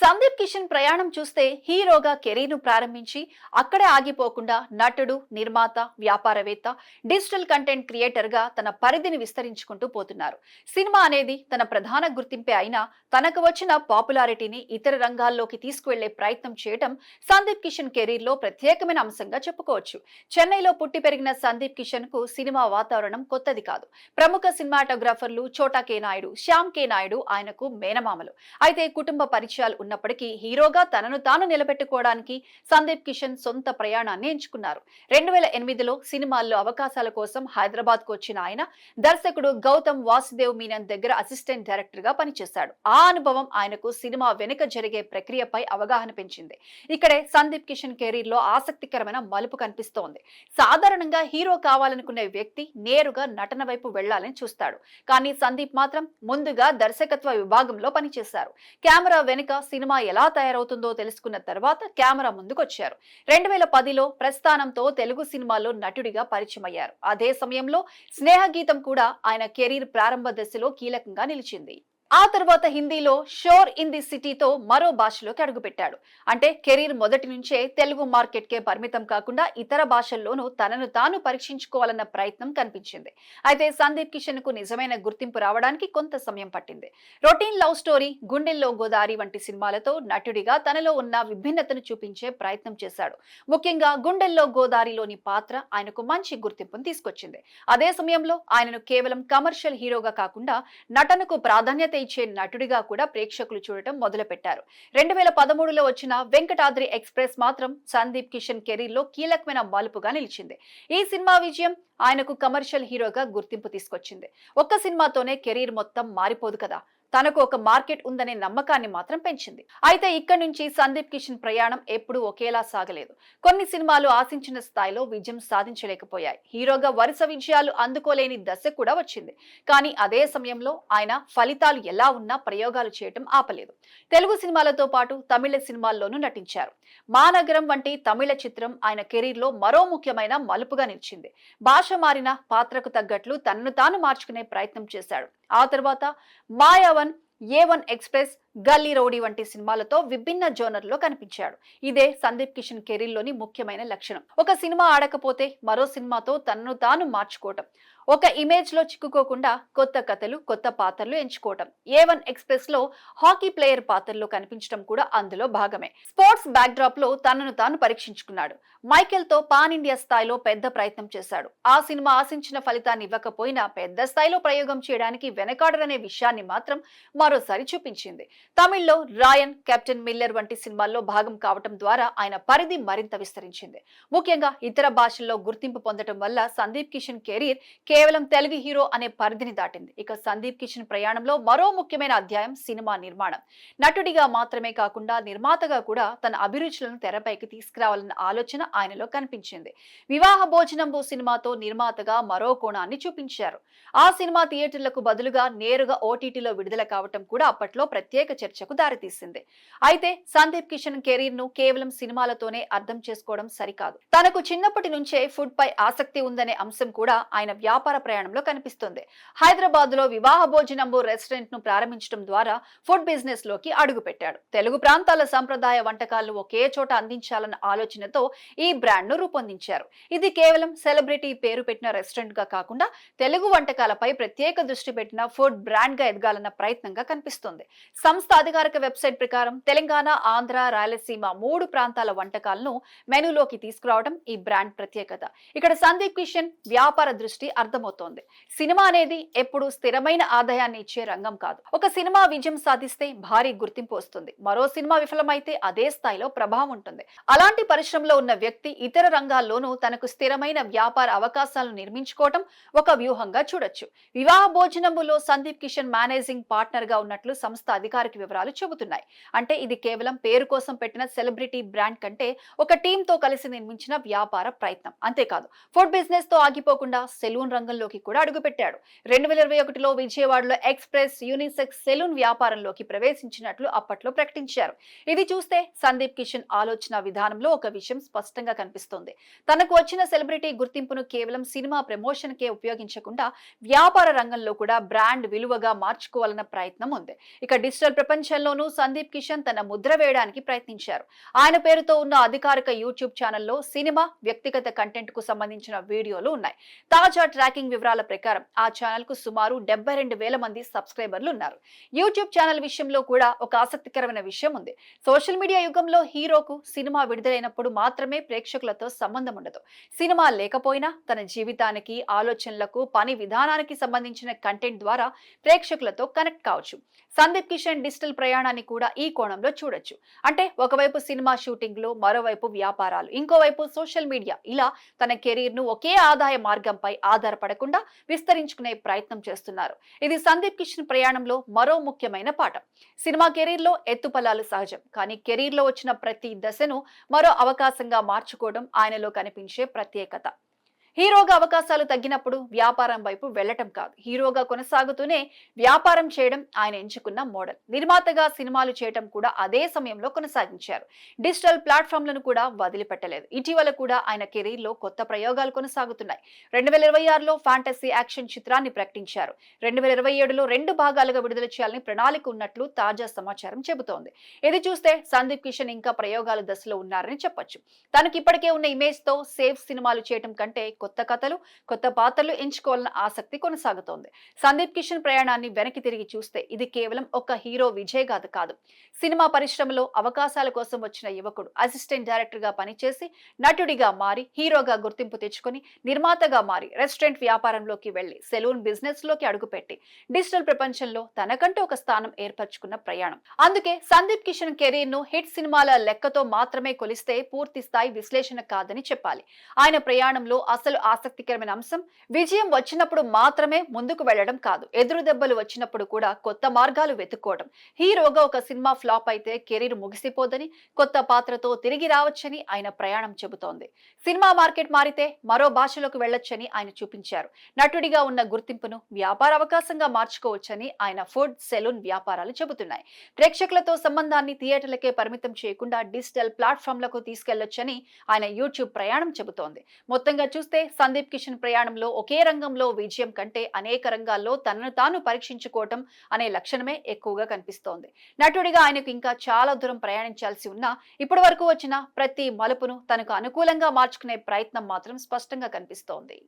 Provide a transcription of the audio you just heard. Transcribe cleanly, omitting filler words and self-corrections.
సందీప్ కిషన్ ప్రయాణం చూస్తే హీరోగా కెరీర్ను ప్రారంభించి అక్కడే ఆగిపోకుండా నటుడు, నిర్మాత, వ్యాపారవేత్త, డిజిటల్ కంటెంట్ క్రియేటర్ గా తన పరిధిని విస్తరించుకుంటూ పోతున్నారు. సినిమా అనేది తన ప్రధాన గుర్తింపే అయినా తనకు వచ్చిన పాపులారిటీని ఇతర రంగాల్లోకి తీసుకువెళ్లే ప్రయత్నం చేయడం సందీప్ కిషన్ కెరీర్ లో ప్రత్యేకమైన అంశంగా చెప్పుకోవచ్చు. చెన్నైలో పుట్టి పెరిగిన సందీప్ కిషన్ కు సినిమా వాతావరణం కొత్తది కాదు. ప్రముఖ సినిమాటోగ్రాఫర్లు చోటా కే నాయుడు, శ్యామ్ కే నాయుడు ఆయనకు మేనమామలు. అయితే కుటుంబ పరిచయాలు ఉన్నప్పటికీ హీరోగా తనను తాను నిలబెట్టుకోవడానికి సందీప్ కిషన్ సొంత ప్రయాణాన్ని ఎంచుకున్నారు. 2008లో సినిమాల్లో అవకాశాల కోసం హైదరాబాద్ కు వచ్చిన ఆయన దర్శకుడు గౌతమ్ వాసుదేవ్ మీనన్ దగ్గర అసిస్టెంట్ డైరెక్టర్ గా పనిచేశాడు. ఆ అనుభవం ఆయనకు సినిమా వెనుక జరిగే ప్రక్రియపై అవగాహన పెంచింది. ఇక్కడే సందీప్ కిషన్ కెరీర్ లో ఆసక్తికరమైన మలుపు కనిపిస్తోంది. సాధారణంగా హీరో కావాలనుకునే వ్యక్తి నేరుగా నటన వైపు వెళ్లాలని చూస్తాడు. కానీ సందీప్ మాత్రం ముందుగా దర్శకత్వ విభాగంలో పనిచేశారు. కెమెరా వెనుక సినిమా ఎలా తయారవుతుందో తెలుసుకున్న తర్వాత కెమెరా ముందుకొచ్చారు. 2010లో ప్రస్థానంతో తెలుగు సినిమాల్లో నటుడిగా పరిచయమయ్యారు. అదే సమయంలో స్నేహగీతం కూడా ఆయన కెరీర్ ప్రారంభ దశలో కీలకంగా నిలిచింది. ఆ తర్వాత హిందీలో షోర్ ఇన్ ది సిటీతో మరో భాషలోకి అడుగుపెట్టాడు. అంటే కెరీర్ మొదటి నుంచే తెలుగు మార్కెట్ కే పరిమితం కాకుండా ఇతర భాషల్లోనూ తనను తాను పరీక్షించుకోవాలన్న ప్రయత్నం కనిపించింది. అయితే సందీప్ కిషన్ కు నిజమైన గుర్తింపు రావడానికి కొంత సమయం పట్టింది. రొటీన్ లవ్ స్టోరీ, గుండెల్లో గోదారి వంటి సినిమాలతో నటుడిగా తనలో ఉన్న విభిన్నతను చూపించే ప్రయత్నం చేశాడు. ముఖ్యంగా గుండెల్లో గోదారిలోని పాత్ర ఆయనకు మంచి గుర్తింపును తీసుకొచ్చింది. అదే సమయంలో ఆయనను కేవలం కమర్షియల్ హీరోగా కాకుండా నటనకు ప్రాధాన్యత ఇచ్చే నటుడిగా కూడా ప్రేక్షకులు చూడటం మొదలుపెట్టారు. 2013లో వచ్చిన వెంకటాద్రి ఎక్స్ప్రెస్ మాత్రం సందీప్ కిషన్ కెరీర్ లో కీలకమైన మలుపుగా నిలిచింది. ఈ సినిమా విజయం ఆయనకు కమర్షియల్ హీరోగా గుర్తింపు తీసుకొచ్చింది. ఒక్క సినిమాతోనే కెరీర్ మొత్తం మారిపోదు కదా, తనకు ఒక మార్కెట్ ఉందనే నమ్మకాన్ని మాత్రం పెంచింది. అయితే ఇక్కడి నుంచి సందీప్ కిషన్ ప్రయాణం ఎప్పుడూ ఒకేలా సాగలేదు. కొన్ని సినిమాలు ఆశించిన స్థాయిలో విజయం సాధించలేకపోయాయి. హీరోగా వరుస విజయాలు అందుకోలేని దశ కూడా వచ్చింది. కానీ అదే సమయంలో ఆయన ఫలితాలు ఎలా ఉన్నా ప్రయోగాలు చేయటం ఆపలేదు. తెలుగు సినిమాలతో పాటు తమిళ సినిమాల్లోనూ నటించారు. మానగరం వంటి తమిళ చిత్రం ఆయన కెరీర్ లో మరో ముఖ్యమైన మలుపుగా నిలిచింది. భాష మారిన పాత్రకు తగ్గట్లు తనను తాను మార్చుకునే ప్రయత్నం చేశాడు. ఆ తర్వాత మాయావన్, A1 ఎక్స్ప్రెస్, గల్లీ రౌడీ వంటి సినిమాలతో విభిన్న జోనర్లో కనిపించాడు. ఇదే సందీప్ కిషన్ కెరీర్ లోని ముఖ్యమైన లక్షణం. ఒక సినిమా ఆడకపోతే మరో సినిమాతో తనను తాను మార్చుకోవటం, ఒక ఇమేజ్ లో చిక్కుకోకుండా కొత్త కథలు, కొత్త పాత్రలు ఎంచుకోవటం. A1 ఎక్స్ప్రెస్ లో హాకీ ప్లేయర్ పాత్రలో కనిపించడం కూడా అందులో భాగమే. స్పోర్ట్స్ బ్యాక్ డ్రాప్ లో తనను తాను పరీక్షించుకున్నాడు. మైకేల్ తో పాన్ ఇండియా స్థాయిలో పెద్ద ప్రయత్నం చేశాడు. ఆ సినిమా ఆశించిన ఫలితాన్ని ఇవ్వకపోయినా పెద్ద స్థాయిలో ప్రయోగం చేయడానికి వెనకాడరనే విషయాన్ని మాత్రం మరోసారి చూపించింది. తమిళ్లో రాయన్, కెప్టెన్ మిల్లర్ వంటి సినిమాల్లో భాగం కావటం ద్వారా ఆయన పరిధి మరింత విస్తరించింది. ముఖ్యంగా ఇతర భాషల్లో గుర్తింపు పొందడం వల్ల సందీప్ కిషన్ కెరీర్ కేవలం తెలుగు హీరో అనే పరిధిని దాటింది. ఇక సందీప్ కిషన్ ప్రయాణంలో మరో ముఖ్యమైన అధ్యాయం సినిమా నిర్మాణం. నటుడిగా మాత్రమే కాకుండా నిర్మాతగా కూడా తన అభిరుచులను తెరపైకి తీసుకురావాలన్న ఆలోచన ఆయనలో కనిపించింది. వివాహ భోజనంబు సినిమాతో నిర్మాతగా మరో కోణాన్ని చూపించారు. ఆ సినిమా థియేటర్లకు బదులుగా నేరుగా ఓటీటీలో విడుదల కావటం కూడా అప్పట్లో ప్రత్యేక చర్చకు దారితీసింది. అయితే సందీప్ కిషన్ కెరీర్ ను కేవలం సినిమాలతోనే అర్థం చేసుకోవడం సరికాదు. తనకు చిన్నప్పటి నుంచే ఫుడ్ పై ఆసక్తి ఉందనే అంశం కూడా ఆయన వ్యాపార ప్రయాణంలో కనిపిస్తుంది. హైదరాబాద్ లో వివాహ భోజనంబు రెస్టారెంట్ ను ప్రారంభించడం ద్వారా ఫుడ్ బిజినెస్ లోకి అడుగుపెట్టాడు. తెలుగు ప్రాంతాల సంప్రదాయ వంటకాలను ఒకే చోట అందించాలన్న ఆలోచనతో ఈ బ్రాండ్ ను రూపొందించారు. ఇది కేవలం సెలబ్రిటీ పేరు పెట్టిన రెస్టారెంట్ గా కాకుండా తెలుగు వంటకాలపై ప్రత్యేక దృష్టి పెట్టిన ఫుడ్ బ్రాండ్ గా ఎదగాలన్న ప్రయత్నంగా కనిపిస్తుంది. సంస్థ అధికారిక వెబ్సైట్ ప్రకారం తెలంగాణ, ఆంధ్ర, రాయలసీమ 3 ప్రాంతాల వంటకాలను మెనూలోకి తీసుకురావడం ఈ బ్రాండ్ ప్రత్యేకత. ఇక్కడ సందీప్ కిషన్ వ్యాపార దృష్టి అర్థమవుతోంది. సినిమా అనేది ఎప్పుడు స్థిరమైన ఆదాయాన్ని ఇచ్చే రంగం కాదు. ఒక సినిమా విజయం సాధిస్తే భారీ గుర్తింపు వస్తుంది. మరో సినిమా విఫలమైతే అదే స్థాయిలో ప్రభావం ఉంటుంది. అలాంటి పరిశ్రమలో ఉన్న వ్యక్తి ఇతర రంగాల్లోనూ తనకు స్థిరమైన వ్యాపార అవకాశాలను నిర్మించుకోవటం ఒక వ్యూహంగా చూడొచ్చు. వివాహ భోజనంబులో సందీప్ కిషన్ మేనేజింగ్ పార్ట్నర్ గా ఉన్నట్లు సంస్థ అధికారిక వివరాలు చెబుతున్నాయి. అంటే ఇది కేవలం పేరు కోసం పెట్టిన సెలబ్రిటీ బ్రాండ్ కంటే ఒక టీమ్ తో కలిసి నిర్మించిన వ్యాపార ప్రయత్నం. అంతేకాదు ఫుడ్ బిజినెస్ తో ఆగిపోకుండా సెలూన్ రంగంలోకి కూడా అడుగుపెట్టాడు. 2021లో విజయవాడలో ఎక్స్ప్రెస్ యూనిసెక్స్ సెలూన్ వ్యాపారంలోకి ప్రవేశించినట్లు అప్పట్లో ప్రకటించారు. ఇది చూస్తే సందీప్ కిషన్ ఆలోచన విధానంలో ఒక విషయం స్పష్టంగా కనిపిస్తోంది. తనకు వచ్చిన సెలబ్రిటీ గుర్తింపును కేవలం సినిమా ప్రమోషన్ కే ఉపయోగించకుండా వ్యాపార రంగంలో కూడా బ్రాండ్ విలువగా మార్చుకోవాలన్న ప్రయత్నం ఉంది. ఇక డిజిటల్ ప్రపంచంలోనూ సందీప్ కిషన్ తన ముద్ర వేయడానికి ప్రయత్నించారు. ఆయన పేరుతో ఉన్న అధికారిక యూట్యూబ్ ఛానల్లో సినిమా, వ్యక్తిగత కంటెంట్ కు సంబంధించిన వీడియోలు ఉన్నాయి. తాజా ట్రాకింగ్ వివరాల ప్రకారం ఆ ఛానల్ కు సుమారు 72,000 మంది సబ్స్క్రైబర్లు ఉన్నారు. యూట్యూబ్ ఛానల్ విషయంలో కూడా ఒక ఆసక్తికరమైన విషయం ఉంది. సోషల్ మీడియా యుగంలో హీరోకు సినిమా విడుదలైనప్పుడు మాత్రమే ప్రేక్షకులతో సంబంధం ఉండదు. సినిమా లేకపోయినా తన జీవితానికి, ఆలోచనలకు, పని విధానానికి సంబంధించిన కంటెంట్ ద్వారా ప్రేక్షకులతో కనెక్ట్ కావచ్చు. సందీప్ కిషన్ డిజిటల్ ప్రయాణాన్ని కూడా ఈ కోణంలో చూడొచ్చు. అంటే ఒకవైపు సినిమా షూటింగ్లు, మరోవైపు వ్యాపారాలు, ఇంకోవైపు సోషల్ మీడియా, ఇలా తన కెరీర్ ను ఒకే ఆదాయ మార్గంపై ఆధారపడకుండా విస్తరించుకునే ప్రయత్నం చేస్తున్నారు. ఇది సందీప్ కిషన్ ప్రయాణంలో మరో ముఖ్యమైన పాఠం. సినిమా కెరీర్ లో ఎత్తుపల్లాలు సహజం, కానీ కెరీర్ లో వచ్చిన ప్రతి దశను మరో అవకాశంగా మార్చుకోవడం ఆయనలో కనిపించే ప్రత్యేకత. హీరోగా అవకాశాలు తగ్గినప్పుడు వ్యాపారం వైపు వెళ్లటం కాదు, హీరోగా కొనసాగుతూనే వ్యాపారం చేయడం ఆయన ఎంచుకున్న మోడల్. నిర్మాతగా సినిమాలు చేయటం కూడా అదే సమయంలో కొనసాగించారు. డిజిటల్ ప్లాట్ఫామ్లను కూడా వదిలిపెట్టలేదు. ఇటీవల కూడా ఆయన కెరీర్ లో కొత్త ప్రయోగాలు కొనసాగుతున్నాయి. 2026లో ఫ్యాంటసీ యాక్షన్ చిత్రాన్ని ప్రకటించారు. 2027లో 2 భాగాలుగా విడుదల చేయాలని ప్రణాళిక ఉన్నట్లు తాజా సమాచారం చెబుతోంది. ఇది చూస్తే సందీప్ కిషన్ ఇంకా ప్రయోగాల దశలో ఉన్నారని చెప్పొచ్చు. తనకి ఇప్పటికే ఉన్న ఇమేజ్ తో సేఫ్ సినిమాలు చేయటం కంటే కొత్త కథలు, కొత్త పాత్రలు ఎంచుకోవాలన్న ఆసక్తి కొనసాగుతోంది. సందీప్ కిషన్ ప్రయాణాన్ని వెనక్కి తిరిగి చూస్తే ఇది కేవలం ఒక హీరో విజయగాథ కాదు. సినిమా పరిశ్రమలో అవకాశాల కోసం వచ్చిన యువకుడు అసిస్టెంట్ డైరెక్టర్ గా పనిచేసి నటుడిగా మారి హీరోగా గుర్తింపు తెచ్చుకొని నిర్మాతగా మారి రెస్టారెంట్ వ్యాపారంలోకి వెళ్లి సెలూన్ బిజినెస్ లోకి అడుగుపెట్టి డిజిటల్ ప్రపంచంలో తనకంటూ ఒక స్థానం ఏర్పరచుకున్న ప్రయాణం. అందుకే సందీప్ కిషన్ కెరీర్ ను హిట్ సినిమాల లెక్కతో మాత్రమే కొలిస్తే పూర్తి స్థాయి విశ్లేషణ కాదని చెప్పాలి. ఆయన ప్రయాణంలో అసలు ఆసక్తికరమైన అంశం విజయం వచ్చినప్పుడు మాత్రమే ముందుకు వెళ్లడం కాదు, ఎదురు దెబ్బలు వచ్చినప్పుడు కూడా కొత్త మార్గాలు వెతుక్కోవడం. హీరోగా ఒక సినిమా ఫ్లాప్ అయితే కెరీర్ ముగిసిపోదని, కొత్త పాత్రతో తిరిగి రావచ్చని ఆయన ప్రయాణం చెబుతోంది. సినిమా మార్కెట్ మారితే మరో భాషలోకి వెళ్లొచ్చని ఆయన చూపించారు. నటుడిగా ఉన్న గుర్తింపును వ్యాపార అవకాశంగా మార్చుకోవచ్చని ఆయన ఫుడ్, సెలూన్ వ్యాపారాలు చెబుతున్నాయి. ప్రేక్షకులతో సంబంధాన్ని థియేటర్లకే పరిమితం చేయకుండా డిజిటల్ ప్లాట్ఫామ్లకు తీసుకెళ్లొచ్చని ఆయన యూట్యూబ్ ప్రయాణం చెబుతోంది. మొత్తంగా చూస్తే సందీప్ కిషన్ ప్రయాణంలో ఒకే రంగంలో విజయం కంటే అనేక రంగాల్లో తనను తాను పరీక్షించుకోవటం అనే లక్షణమే ఎక్కువగా కనిపిస్తోంది. నటుడిగా ఆయనకు ఇంకా చాలా దూరం ప్రయాణించాల్సి ఉన్నా ఇప్పటి వరకు వచ్చిన ప్రతి మలుపును తనకు అనుకూలంగా మార్చుకునే ప్రయత్నం మాత్రం స్పష్టంగా కనిపిస్తోంది.